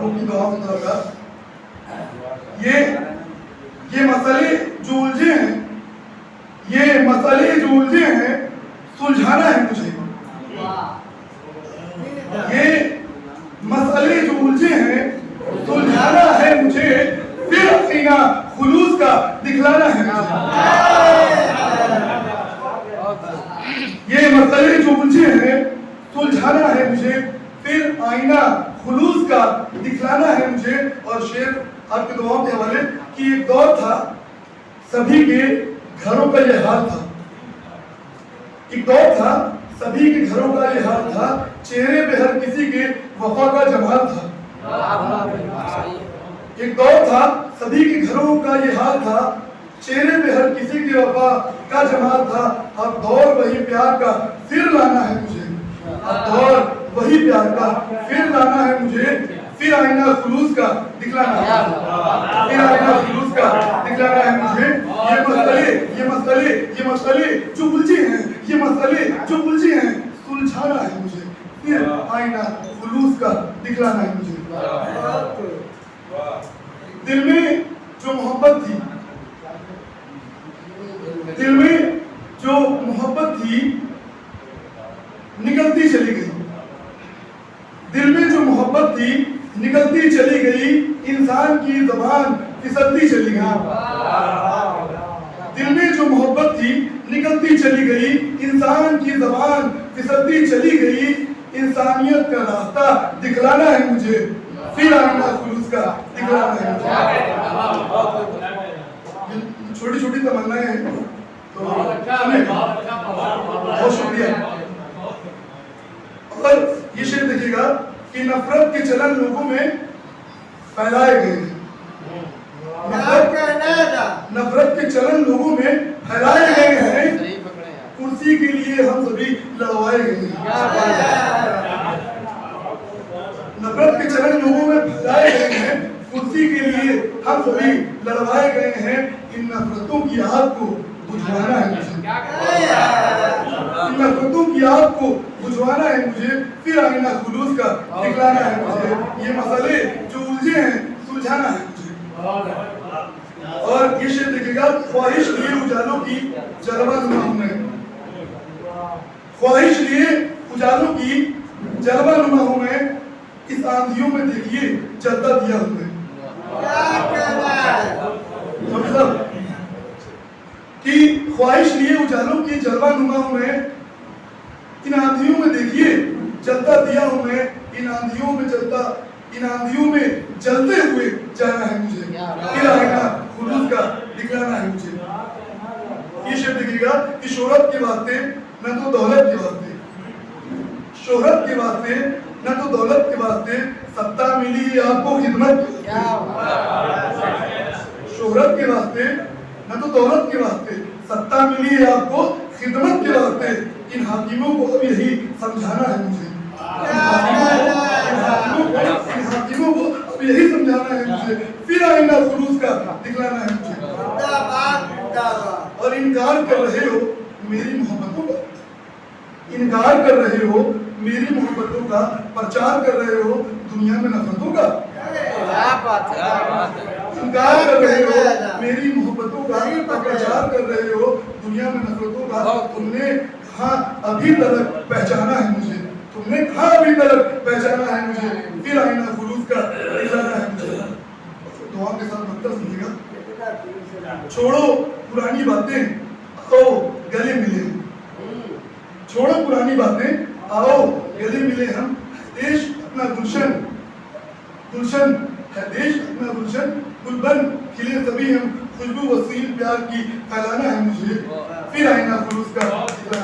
लोगों की दुआ में होगा। ये मसले जो उलझे हैं, ये मसले जो उलझे हैं सुलझाना है मुझे। ये मसले जो उलझे हैं सुलझाना है मुझे, फिर अपना खुलूस का दिखलाना है मुझे। ये मसले जो उलझे हैं सुलझाना है मुझे, फिर आईना खुलूस का दिखलाना है मुझे। और शेर आपके दुआओं के हवाले कि एक दौर था, सभी के घरों का ये हाल था। एक दौर था, सभी के घरों का ये हाल था, चेहरे पे हर किसी के वफा का जमाल था। एक दौर था, सभी के घरों का ये हाल था, चेहरे पे हर किसी के वफा का जमाल था। अब दौर वही प्यार का फिर लाना है मुझे, अब दौर वही प्यार का फिर लाना है मुझे, फिर आईना खुलूस का दिखलाना है, फिर आईना खुलूस का दिखलाना है मुझे। ये मसले जो उलझे हैं, ये मसले जो उलझे हैं सुलझाना है मुझे, फिर आईना खुलूस का दिखलाना है मुझे। दिल में जो मोहब्बत थी, दिल में जो मोहब्बत थी निकलती चली गई, दिल में जो मोहब्बत थी निकलती चली गई, इंसान की ज़बान फिसलती चली गई। दिल में जो मोहब्बत थी निकलती चली गई, इंसान की ज़बान फिसलती चली गई, इंसानियत का रास्ता दिखलाना है मुझे, फिर आईना खुलूस का दिखलाना है मुझे। छोटी छोटी तमन्नाएं हैं, तो बहुत शुक्रिया। और ये शेर देखिएगा कि नफरत के चलन लोगों में फैलाए गए हैं, नफरत के चलन लोगों में फैलाए गए हैं, कुर्सी के लिए हम सभी लड़वाए गए हैं। नफरत के चलन लोगों में फैलाए गए हैं, कुर्सी के लिए हम सभी लड़वाए गए हैं। इन नफरतों की आग को बुझवाना है मुझे, इन नफरतों की आग को बुझवाना है मुझे, फिर आईना खुलूस का दिखलाना है मुझे। ये मसले जो उलझे हैं सुलझाना है मुझे। और ये शेर देखिएगा, ख्वाहिश लिए उजालों की जलवा नुमा हूं मैं, ख्वाहिश लिए उजालों की जलवा नुमा हूं मैं, इस आंधियों में देखिए जलता दिया हूं मैं। कि ख्वाहिश लिए उजालों की जलवा नुमा हूं मैं, इन आंधियों में देखिए जलता दिया हूं मैं, इन आंधियों में जलते हुए जाना है मुझे, फिर आईना खुलूस का दिखलाना है मुझे। ये शेर देखिएगा कि शोहरत के वास्ते न तो दौलत के वास्ते, शोहरत के वास्ते न तो दौलत के वास्ते, सत्ता मिली आपको खिदमत, शोहरत के वास्ते न तो दौलत के वास्ते, सत्ता मिली है आपको खिदमत के वास्ते, इन हाकिमों को अब यही समझाना है मुझे, इन हाकिमों को अब यही समझाना है मुझे, फिर आईना खुलूस का दिखलाना है मुझे। और इनकार कर रहे हो मेरी मोहब्बतों का, इनकार कर रहे हो मेरी मोहब्बतों का, प्रचार कर रहे हो दुनिया में नफरतों का, इनकार कर रहे हो मेरी मोहब्बतों का, प्रचार कर रहे हो दुनिया में नफरतों का। तुमने कहाँ अभी तक पहचाना है मुझे, तुमने कहाँ अभी तक पहचाना है मुझे, फिर आईना खुलूस का दिखलाना है मुझे। दुआ के साथ मतलब सुनिएगा, छोड़ो पुरानी बातें आओ गले मिले, छोड़ो पुरानी बातें आओ गले मिले हम, देश अपना गुलशन, गुलशन है देश अपना गुलशन, गुलबन खिले सभी हम, खुशबू वसील प्यार की फैलाना है मुझे, फिर आईना खुलूस का